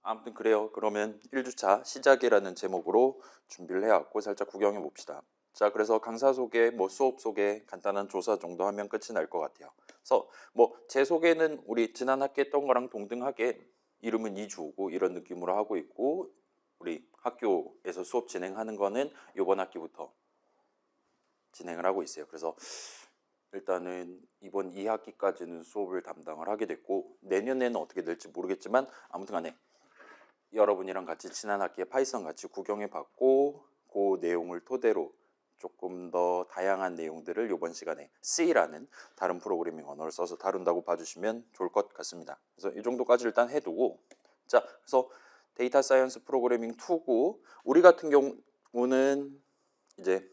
아무튼 그래요. 그러면 1주차 시작이라는 제목으로 준비를 해왔고 살짝 구경해 봅시다. 자, 그래서 강사 소개, 뭐 수업 소개, 간단한 조사 정도 하면 끝이 날 것 같아요. 그래서 뭐 제 소개는 우리 지난 학기 했던 거랑 동등하게 이름은 이주호고 이런 느낌으로 하고 있고, 우리 학교에서 수업 진행하는 거는 이번 학기부터 진행을 하고 있어요. 그래서 일단은 이번 2학기까지는 수업을 담당을 하게 됐고, 내년에는 어떻게 될지 모르겠지만 아무튼 간에 여러분이랑 같이 지난 학기에 파이썬 같이 구경해 봤고, 그 내용을 토대로 조금 더 다양한 내용들을 이번 시간에 C라는 다른 프로그래밍 언어를 써서 다룬다고 봐주시면 좋을 것 같습니다. 그래서 이 정도까지 일단 해두고, 자, 그래서 데이터 사이언스 프로그래밍 2고, 우리 같은 경우는 이제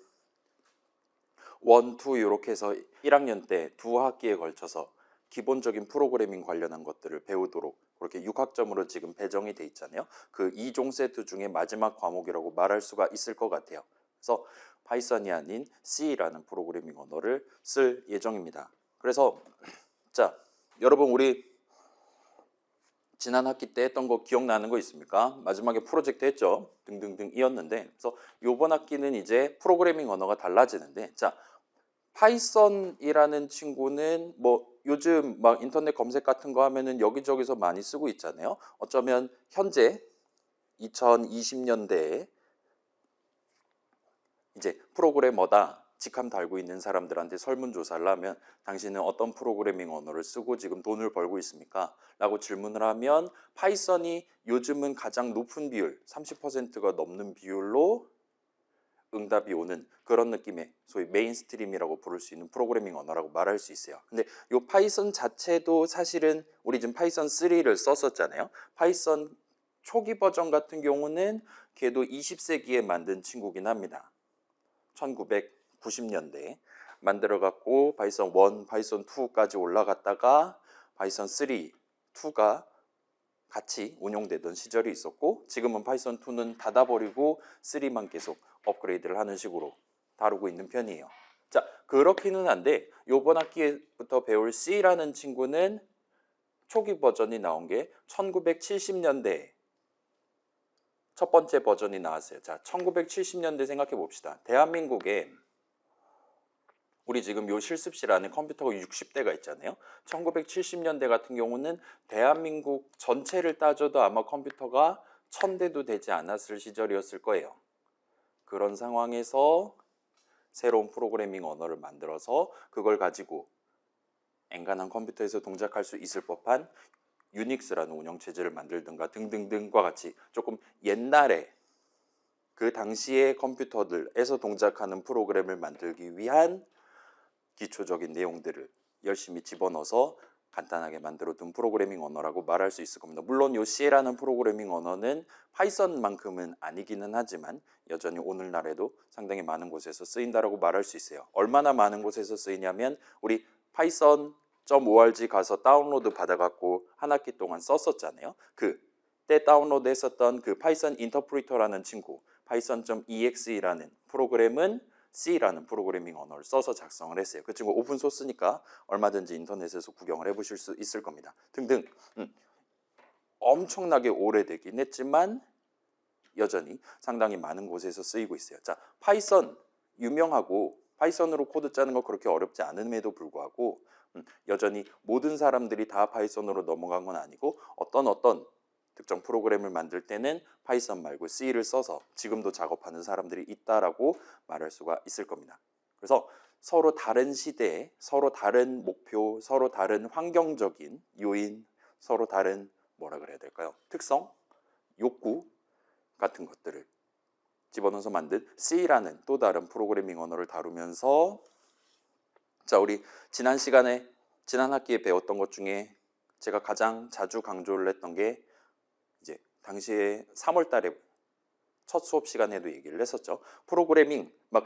1, 2 이렇게 해서 1학년 때 두 학기에 걸쳐서 기본적인 프로그래밍 관련한 것들을 배우도록 그렇게 6학점으로 지금 배정이 돼 있잖아요. 그 2종 세트 중에 마지막 과목이라고 말할 수가 있을 것 같아요. 그래서 파이썬이 아닌 C라는 프로그래밍 언어를 쓸 예정입니다. 그래서 자, 여러분 우리 지난 학기 때 했던 거 기억나는 거 있습니까? 마지막에 프로젝트 했죠. 등등등이었는데, 그래서 이번 학기는 이제 프로그래밍 언어가 달라지는데, 자, 파이썬이라는 친구는 뭐 요즘 막 인터넷 검색 같은 거 하면은 여기저기서 많이 쓰고 있잖아요. 어쩌면 현재 2020년대에 이제 프로그래머다 직함 달고 있는 사람들한테 설문조사를 하면 당신은 어떤 프로그래밍 언어를 쓰고 지금 돈을 벌고 있습니까? 라고 질문을 하면 파이썬이 요즘은 가장 높은 비율, 30%가 넘는 비율로 응답이 오는 그런 느낌의 소위 메인스트림이라고 부를 수 있는 프로그래밍 언어라고 말할 수 있어요. 근데 이 파이썬 자체도 사실은 우리 지금 파이썬 3를 썼었잖아요. 파이썬 초기 버전 같은 경우는 걔도 20세기에 만든 친구긴 합니다. 1990년대에 만들어 갖고 파이썬 1, 파이썬 2까지 올라갔다가 파이썬 3, 2가 같이 운용되던 시절이 있었고, 지금은 파이썬 2는 닫아버리고 3만 계속 업그레이드를 하는 식으로 다루고 있는 편이에요. 자, 그렇기는 한데 이번 학기부터 배울 C라는 친구는 초기 버전이 나온 게 1970년대에 첫 번째 버전이 나왔어요. 자, 1970년대 생각해 봅시다. 대한민국에 우리 지금 요 실습실 안에 컴퓨터가 60대가 있잖아요. 1970년대 같은 경우는 대한민국 전체를 따져도 아마 컴퓨터가 1000대도 되지 않았을 시절이었을 거예요. 그런 상황에서 새로운 프로그래밍 언어를 만들어서 그걸 가지고 엔간한 컴퓨터에서 동작할 수 있을 법한 유닉스라는 운영체제를 만들든가 등등등과 같이 조금 옛날에 그 당시의 컴퓨터들에서 동작하는 프로그램을 만들기 위한 기초적인 내용들을 열심히 집어넣어서 간단하게 만들어둔 프로그래밍 언어라고 말할 수 있을 겁니다. 물론 이 C라는 프로그래밍 언어는 파이썬만큼은 아니기는 하지만 여전히 오늘날에도 상당히 많은 곳에서 쓰인다라고 말할 수 있어요. 얼마나 많은 곳에서 쓰이냐면 우리 python.org 가서 다운로드 받아갖고 한 학기 동안 썼었잖아요. 그때 다운로드 했었던 그 파이썬 인터프리터라는 친구, python.exe라는 프로그램은 C라는 프로그래밍 언어를 써서 작성을 했어요. 그 친구 오픈소스니까 얼마든지 인터넷에서 구경을 해보실 수 있을 겁니다. 등등. 엄청나게 오래되긴 했지만 여전히 상당히 많은 곳에서 쓰이고 있어요. 자, 파이썬 유명하고 파이썬으로 코드 짜는 거 그렇게 어렵지 않음에도 불구하고 여전히 모든 사람들이 다 파이썬으로 넘어간 건 아니고 어떤 특정 프로그램을 만들 때는 파이썬 말고 C를 써서 지금도 작업하는 사람들이 있다라고 말할 수가 있을 겁니다. 그래서 서로 다른 시대에 서로 다른 목표, 서로 다른 환경적인 요인, 서로 다른 뭐라 그래야 될까요? 특성, 욕구 같은 것들을 집어넣어서 만든 C라는 또 다른 프로그래밍 언어를 다루면서, 자, 우리 지난 학기에 배웠던 것 중에 제가 가장 자주 강조를 했던 게 이제 당시에 3월 달에 첫 수업 시간에도 얘기를 했었죠. 프로그래밍 막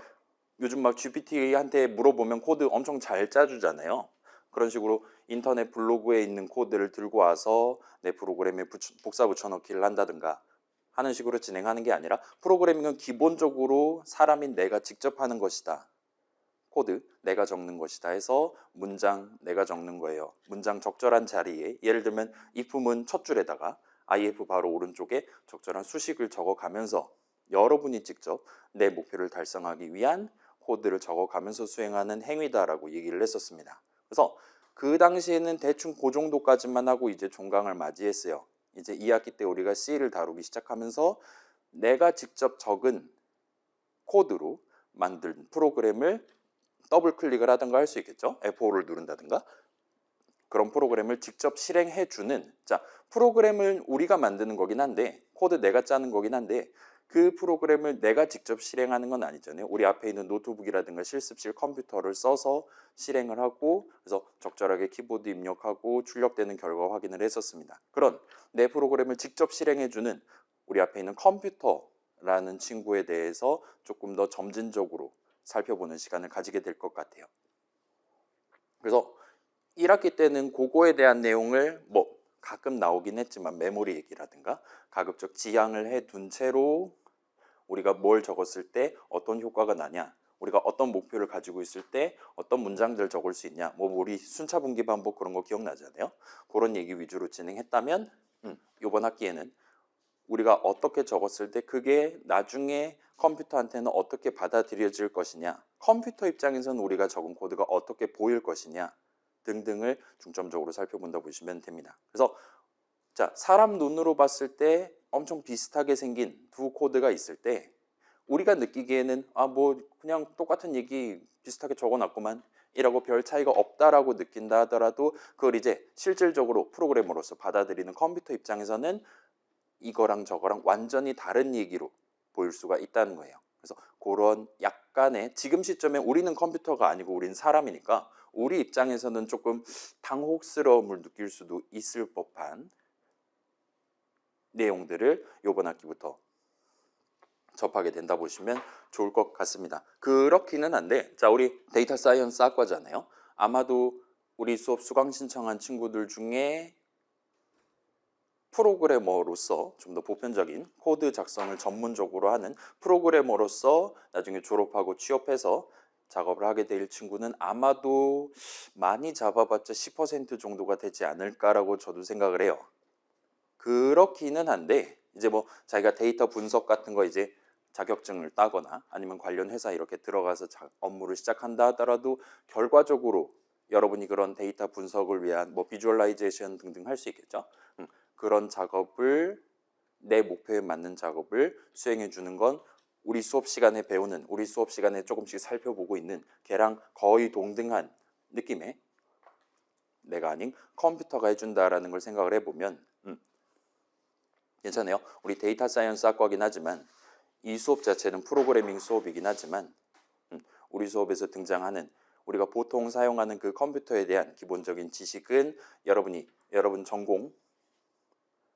요즘 막 GPT한테 물어보면 코드 엄청 잘 짜주잖아요. 그런 식으로 인터넷 블로그에 있는 코드를 들고 와서 내 프로그램에 복사 붙여넣기를 한다든가 하는 식으로 진행하는 게 아니라 프로그래밍은 기본적으로 사람인 내가 직접 하는 것이다. 코드 내가 적는 것이다 해서 문장 내가 적는 거예요. 문장 적절한 자리에 예를 들면 if문 첫 줄에다가 IF 바로 오른쪽에 적절한 수식을 적어가면서 여러분이 직접 내 목표를 달성하기 위한 코드를 적어가면서 수행하는 행위다라고 얘기를 했었습니다. 그래서 그 당시에는 대충 그 정도까지만 하고 이제 종강을 맞이했어요. 이제 2학기 때 우리가 C를 다루기 시작하면서 내가 직접 적은 코드로 만든 프로그램을 더블 클릭을 하든가 할 수 있겠죠. F5를 누른다든가. 그런 프로그램을 직접 실행해 주는, 자, 프로그램을 우리가 만드는 거긴 한데, 코드 내가 짜는 거긴 한데, 그 프로그램을 내가 직접 실행하는 건 아니잖아요. 우리 앞에 있는 노트북이라든가 실습실 컴퓨터를 써서 실행을 하고, 그래서 적절하게 키보드 입력하고 출력되는 결과 확인을 했었습니다. 그런 내 프로그램을 직접 실행해 주는 우리 앞에 있는 컴퓨터라는 친구에 대해서 조금 더 점진적으로 살펴보는 시간을 가지게 될 것 같아요. 그래서 1학기 때는 그거에 대한 내용을 뭐 가끔 나오긴 했지만 메모리 얘기라든가 가급적 지향을 해둔 채로 우리가 뭘 적었을 때 어떤 효과가 나냐, 우리가 어떤 목표를 가지고 있을 때 어떤 문장들 적을 수 있냐, 뭐 우리 순차 분기 반복 그런 거 기억나잖아요. 그런 얘기 위주로 진행했다면 이번 학기에는 우리가 어떻게 적었을 때 그게 나중에 컴퓨터한테는 어떻게 받아들여질 것이냐, 컴퓨터 입장에서는 우리가 적은 코드가 어떻게 보일 것이냐 등등을 중점적으로 살펴본다 보시면 됩니다. 그래서 자, 사람 눈으로 봤을 때 엄청 비슷하게 생긴 두 코드가 있을 때 우리가 느끼기에는 뭐 그냥 똑같은 얘기 비슷하게 적어놨구만 이라고 별 차이가 없다라고 느낀다 하더라도 그걸 이제 실질적으로 프로그래머로서 받아들이는 컴퓨터 입장에서는 이거랑 저거랑 완전히 다른 얘기로 보일 수가 있다는 거예요. 그래서 그런 약간의 지금 시점에 우리는 컴퓨터가 아니고 우리는 사람이니까 우리 입장에서는 조금 당혹스러움을 느낄 수도 있을 법한 내용들을 이번 학기부터 접하게 된다 보시면 좋을 것 같습니다. 그렇기는 한데, 자, 우리 데이터 사이언스 학과잖아요. 아마도 우리 수업 수강 신청한 친구들 중에 프로그래머로서 좀 더 보편적인 코드 작성을 전문적으로 하는 프로그래머로서 나중에 졸업하고 취업해서 작업을 하게 될 친구는 아마도 많이 잡아봤자 10% 정도가 되지 않을까라고 저도 생각을 해요. 그렇기는 한데 이제 뭐 자기가 데이터 분석 같은 거 이제 자격증을 따거나 아니면 관련 회사 이렇게 들어가서 업무를 시작한다 하더라도 결과적으로 여러분이 그런 데이터 분석을 위한 뭐 비주얼라이제이션 등등 할 수 있겠죠. 그런 작업을 내 목표에 맞는 작업을 수행해 주는 건 우리 수업 시간에 배우는, 우리 수업 시간에 조금씩 살펴보고 있는 걔랑 거의 동등한 느낌의, 내가 아닌 컴퓨터가 해준다라는 걸 생각을 해보면 괜찮아요. 우리 데이터 사이언스 학과긴 하지만 이 수업 자체는 프로그래밍 수업이긴 하지만 우리 수업에서 등장하는 우리가 보통 사용하는 그 컴퓨터에 대한 기본적인 지식은 여러분 전공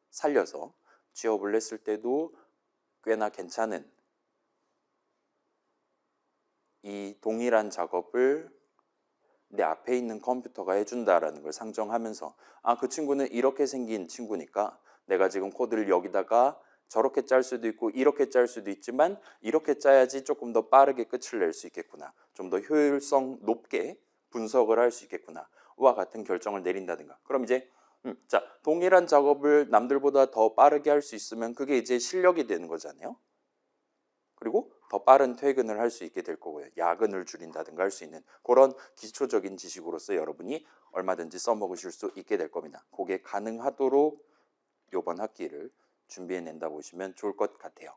살려서 취업을 했을 때도 꽤나 괜찮은 이 동일한 작업을 내 앞에 있는 컴퓨터가 해준다라는 걸 상정하면서 그 친구는 이렇게 생긴 친구니까 내가 지금 코드를 여기다가 저렇게 짤 수도 있고 이렇게 짤 수도 있지만 이렇게 짜야지 조금 더 빠르게 끝을 낼 수 있겠구나, 좀 더 효율성 높게 분석을 할 수 있겠구나 와 같은 결정을 내린다든가. 그럼 이제 자, 동일한 작업을 남들보다 더 빠르게 할 수 있으면 그게 이제 실력이 되는 거잖아요. 그리고 더 빠른 퇴근을 할 수 있게 될 거고요. 야근을 줄인다든가 할 수 있는 그런 기초적인 지식으로서 여러분이 얼마든지 써먹으실 수 있게 될 겁니다. 그게 가능하도록 이번 학기를 준비해낸다 보시면 좋을 것 같아요.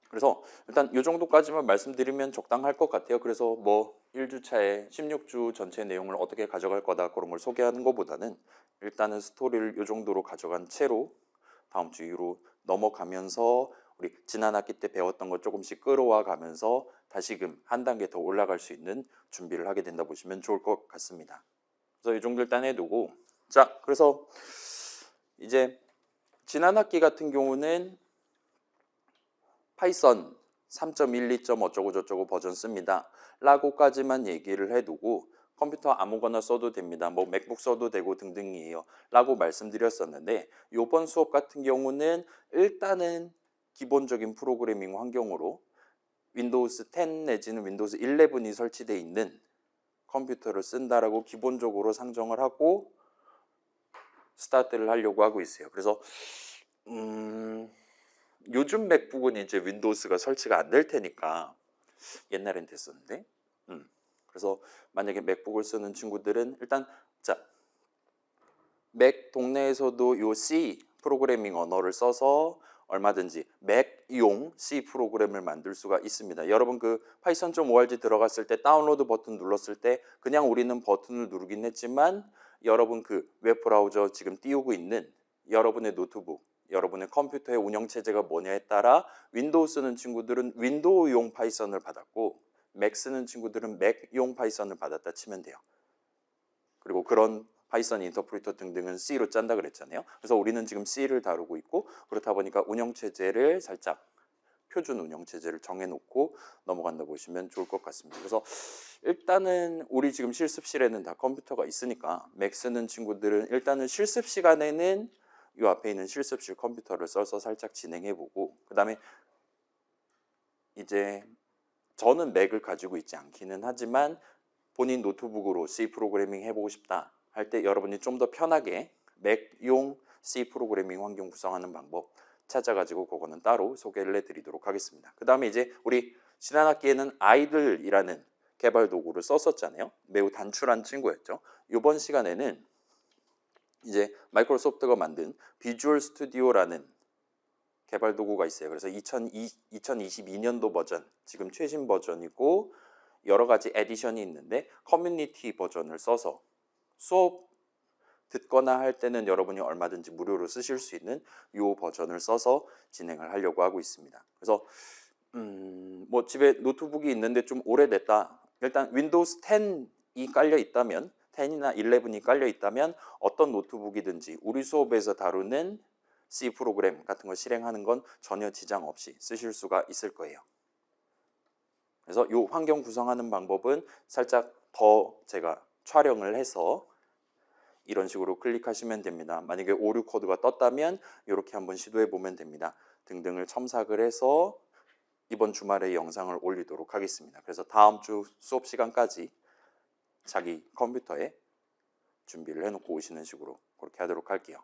그래서 일단 이 정도까지만 말씀드리면 적당할 것 같아요. 그래서 뭐 1주차에 16주 전체 내용을 어떻게 가져갈 거다 그런 걸 소개하는 것보다는 일단은 스토리를 이 정도로 가져간 채로 다음 주 이후로 넘어가면서 우리 지난 학기 때 배웠던 거 조금씩 끌어와 가면서 다시금 한 단계 더 올라갈 수 있는 준비를 하게 된다 보시면 좋을 것 같습니다. 그래서 이 정도 일단 해두고, 자, 그래서 이제 지난 학기 같은 경우는 파이썬 3.12. 어쩌고 저쩌고 버전 씁니다 라고까지만 얘기를 해두고 컴퓨터 아무거나 써도 됩니다, 뭐 맥북 써도 되고 등등이에요 라고 말씀드렸었는데, 이번 수업 같은 경우는 일단은 기본적인 프로그래밍 환경으로 윈도우스 10 내지는 윈도우스 11이 설치되어 있는 컴퓨터를 쓴다라고 기본적으로 상정을 하고 스타트를 하려고 하고 있어요. 그래서 요즘 맥북은 이제 윈도우스가 설치가 안 될 테니까 옛날엔 됐었는데 그래서 만약에 맥북을 쓰는 친구들은 일단 자 맥 동네에서도 요 C 프로그래밍 언어를 써서 얼마든지 맥용 C 프로그램을 만들 수가 있습니다. 여러분 그 python.org 들어갔을 때 다운로드 버튼 눌렀을 때 그냥 우리는 버튼을 누르긴 했지만 여러분 그 웹브라우저 지금 띄우고 있는 여러분의 노트북 여러분의 컴퓨터의 운영체제가 뭐냐에 따라 윈도우 쓰는 친구들은 윈도우용 파이썬을 받았고 맥 쓰는 친구들은 맥용 파이썬을 받았다 치면 돼요. 그리고 그런 파이썬 인터프리터 등등은 C로 짠다 그랬잖아요. 그래서 우리는 지금 C를 다루고 있고 그렇다 보니까 운영체제를 살짝 표준 운영체제를 정해놓고 넘어간다 보시면 좋을 것 같습니다. 그래서 일단은 우리 지금 실습실에는 다 컴퓨터가 있으니까 맥 쓰는 친구들은 일단은 실습 시간에는 이 앞에 있는 실습실 컴퓨터를 써서 살짝 진행해보고 그 다음에 이제 저는 맥을 가지고 있지 않기는 하지만 본인 노트북으로 C 프로그래밍 해보고 싶다 할 때 여러분이 좀 더 편하게 맥용 C 프로그래밍 환경 구성하는 방법 찾아가지고 그거는 따로 소개를 해드리도록 하겠습니다. 그 다음에 이제 우리 지난 학기에는 아이들이라는 개발 도구를 썼었잖아요. 매우 단출한 친구였죠. 이번 시간에는 이제 마이크로소프트가 만든 비주얼 스튜디오라는 개발 도구가 있어요. 그래서 2022년도 버전, 지금 최신 버전이고 여러 가지 에디션이 있는데 커뮤니티 버전을 써서 수업 듣거나 할 때는 여러분이 얼마든지 무료로 쓰실 수 있는 이 버전을 써서 진행을 하려고 하고 있습니다. 그래서 뭐 집에 노트북이 있는데 좀 오래됐다. 일단 윈도우스 10이 깔려 있다면 10이나 11이 깔려 있다면 어떤 노트북이든지 우리 수업에서 다루는 C 프로그램 같은 걸 실행하는 건 전혀 지장 없이 쓰실 수가 있을 거예요. 그래서 이 환경 구성하는 방법은 살짝 더 제가 촬영을 해서 이런 식으로 클릭하시면 됩니다. 만약에 오류 코드가 떴다면 이렇게 한번 시도해 보면 됩니다. 등등을 첨삭을 해서 이번 주말에 영상을 올리도록 하겠습니다. 그래서 다음 주 수업 시간까지 자기 컴퓨터에 준비를 해놓고 오시는 식으로 그렇게 하도록 할게요.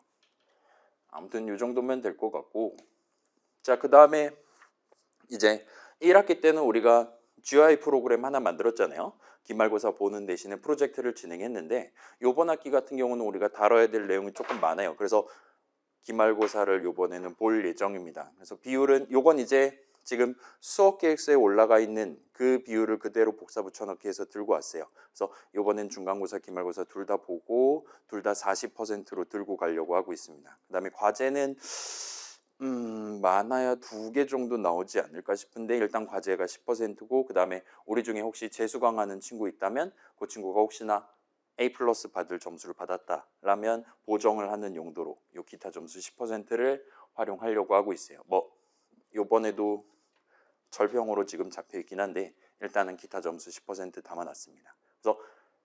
아무튼 이 정도면 될 것 같고 자, 그 다음에 이제 1학기 때는 우리가 GUI 프로그램 하나 만들었잖아요. 기말고사 보는 대신에 프로젝트를 진행했는데 이번 학기 같은 경우는 우리가 다뤄야 될 내용이 조금 많아요. 그래서 기말고사를 이번에는 볼 예정입니다. 그래서 비율은 요건 이제 지금 수업 계획서에 올라가 있는 그 비율을 그대로 복사 붙여넣기 해서 들고 왔어요. 그래서 이번엔 중간고사, 기말고사 둘 다 보고 둘 다 40%로 들고 가려고 하고 있습니다. 그 다음에 과제는 많아야 2개 정도 나오지 않을까 싶은데 일단 과제가 10%고 그 다음에 우리 중에 혹시 재수강하는 친구 있다면 그 친구가 혹시나 A 플러스 받을 점수를 받았다라면 보정을 하는 용도로 요 기타 점수 10%를 활용하려고 하고 있어요. 뭐 요번에도 절평으로 지금 잡혀 있긴 한데 일단은 기타 점수 10% 담아놨습니다. 그래서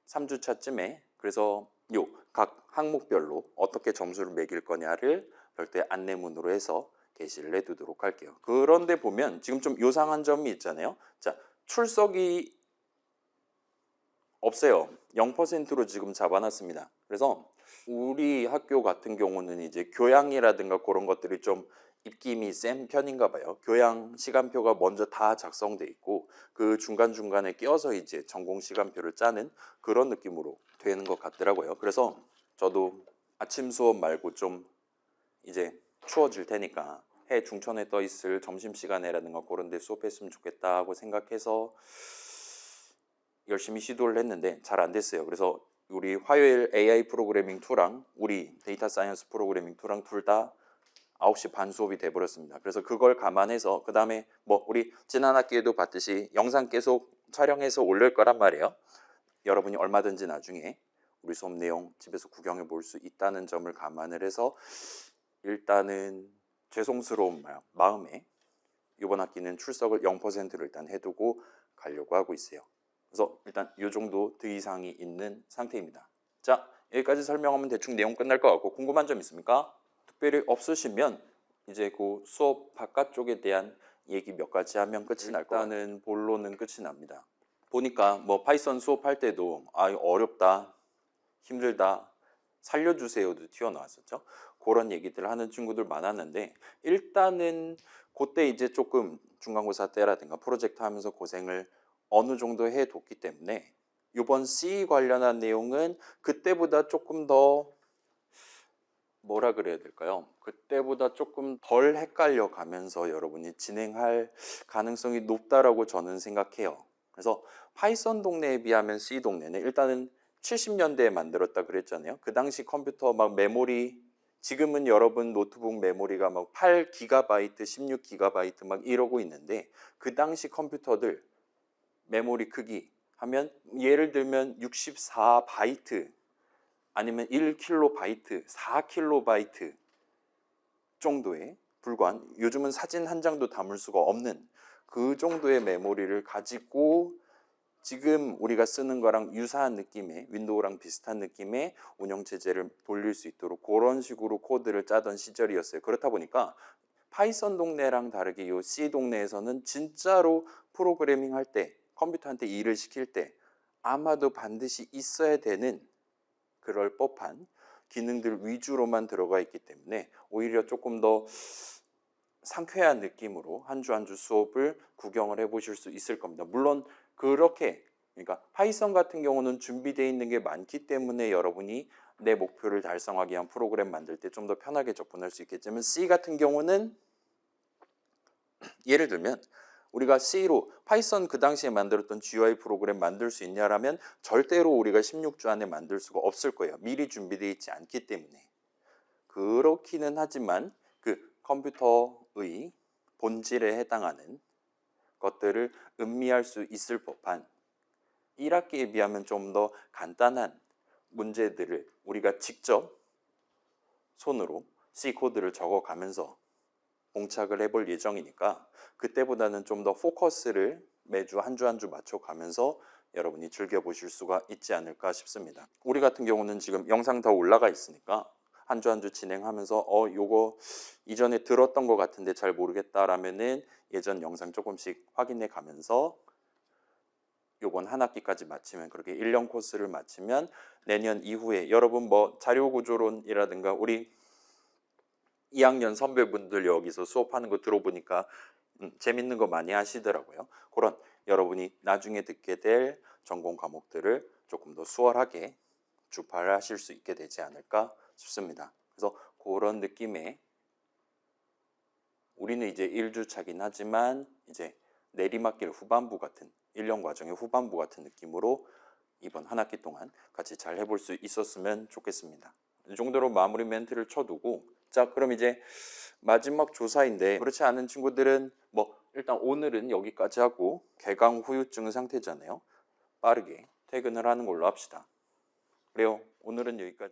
3주차쯤에 그래서 요 각 항목별로 어떻게 점수를 매길 거냐를 별도의 안내문으로 해서 게시를 해두도록 할게요. 그런데 보면 지금 좀 요상한 점이 있잖아요. 자, 출석이 없어요. 0%로 지금 잡아놨습니다. 그래서 우리 학교 같은 경우는 이제 교양이라든가 그런 것들이 좀 입김이 센 편인가 봐요. 교양 시간표가 먼저 다 작성돼 있고 그 중간중간에 껴서 이제 전공 시간표를 짜는 그런 느낌으로 되는 것 같더라고요. 그래서 저도 아침 수업 말고 좀 이제 추워질 테니까 해 중천에 떠 있을 점심시간에라든가 그런 데 수업했으면 좋겠다고 생각해서 열심히 시도를 했는데 잘 안 됐어요. 그래서 우리 화요일 AI 프로그래밍 2랑 우리 데이터 사이언스 프로그래밍 2랑 둘 다 9시 반 수업이 돼버렸습니다. 그래서 그걸 감안해서 그 다음에 뭐 우리 지난 학기에도 봤듯이 영상 계속 촬영해서 올릴 거란 말이에요. 여러분이 얼마든지 나중에 우리 수업 내용 집에서 구경해 볼 수 있다는 점을 감안을 해서 일단은 죄송스러운 마음에 이번 학기는 출석을 0%로 일단 해두고 가려고 하고 있어요. 그래서 일단 이 정도 득이사항이 있는 상태입니다. 자, 여기까지 설명하면 대충 내용 끝날 것 같고 궁금한 점 있습니까? 특별히 없으시면 이제 그 수업 바깥쪽에 대한 얘기 몇 가지 하면 끝이 날 것 같아요. 일단은 본론은 끝이 납니다. 보니까 뭐 파이썬 수업할 때도 어렵다, 힘들다, 살려주세요도 튀어나왔었죠. 그런 얘기들을 하는 친구들 많았는데, 일단은 그때 이제 조금 중간고사 때라든가 프로젝트 하면서 고생을 어느 정도 해뒀기 때문에 이번 C 관련한 내용은 그때보다 조금 더 뭐라 그래야 될까요? 그때보다 조금 덜 헷갈려 가면서 여러분이 진행할 가능성이 높다라고 저는 생각해요. 그래서 파이썬 동네에 비하면 C 동네는 일단은 70년대에 만들었다 그랬잖아요. 그 당시 컴퓨터 막 메모리, 지금은 여러분 노트북 메모리가 막 8GB, 16GB 막 이러고 있는데, 그 당시 컴퓨터들 메모리 크기 하면 예를 들면 64바이트 아니면 1KB, 4KB 정도의 불과한, 요즘은 사진 한 장도 담을 수가 없는 그 정도의 메모리를 가지고 지금 우리가 쓰는 거랑 유사한 느낌의, 윈도우랑 비슷한 느낌의 운영체제를 돌릴 수 있도록 그런 식으로 코드를 짜던 시절이었어요. 그렇다 보니까 파이썬 동네랑 다르게 이 C 동네에서는 진짜로 프로그래밍 할 때, 컴퓨터한테 일을 시킬 때 아마도 반드시 있어야 되는 그럴 법한 기능들 위주로만 들어가 있기 때문에 오히려 조금 더 상쾌한 느낌으로 한 주 한 주 수업을 구경을 해보실 수 있을 겁니다. 물론 그렇게, 그러니까 파이썬 같은 경우는 준비되어 있는 게 많기 때문에 여러분이 내 목표를 달성하기 위한 프로그램 만들 때 좀 더 편하게 접근할 수 있겠지만, C 같은 경우는 예를 들면 우리가 C로 파이썬 그 당시에 만들었던 GUI 프로그램 만들 수 있냐라면 절대로 우리가 16주 안에 만들 수가 없을 거예요. 미리 준비되어 있지 않기 때문에. 그렇기는 하지만 그 컴퓨터의 본질에 해당하는 것들을 음미할 수 있을 법한 1학기에 비하면 좀 더 간단한 문제들을 우리가 직접 손으로 C 코드를 적어가면서 봉착을 해볼 예정이니까, 그때보다는 좀 더 포커스를 매주 한 주 한 주 맞춰가면서 여러분이 즐겨보실 수가 있지 않을까 싶습니다. 우리 같은 경우는 지금 영상 다 올라가 있으니까 한 주 한 주 진행하면서 요거 이전에 들었던 것 같은데 잘 모르겠다라면은 예전 영상 조금씩 확인해 가면서 요번 한 학기까지 마치면, 그렇게 1년 코스를 마치면 내년 이후에 여러분 뭐 자료구조론이라든가 우리 2학년 선배분들 여기서 수업하는 거 들어보니까 재밌는 거 많이 하시더라고요. 그런 여러분이 나중에 듣게 될 전공 과목들을 조금 더 수월하게 주파하실 수 있게 되지 않을까 싶습니다. 그래서 그런 느낌의, 우리는 이제 1주차긴 하지만 이제 내리막길 후반부 같은, 1년 과정의 후반부 같은 느낌으로 이번 한 학기 동안 같이 잘 해볼 수 있었으면 좋겠습니다. 이 정도로 마무리 멘트를 쳐두고, 자 그럼 이제 마지막 조사인데, 그렇지 않은 친구들은 뭐 일단 오늘은 여기까지 하고 개강 후유증 상태잖아요. 빠르게 퇴근을 하는 걸로 합시다. 그래요. 오늘은 여기까지.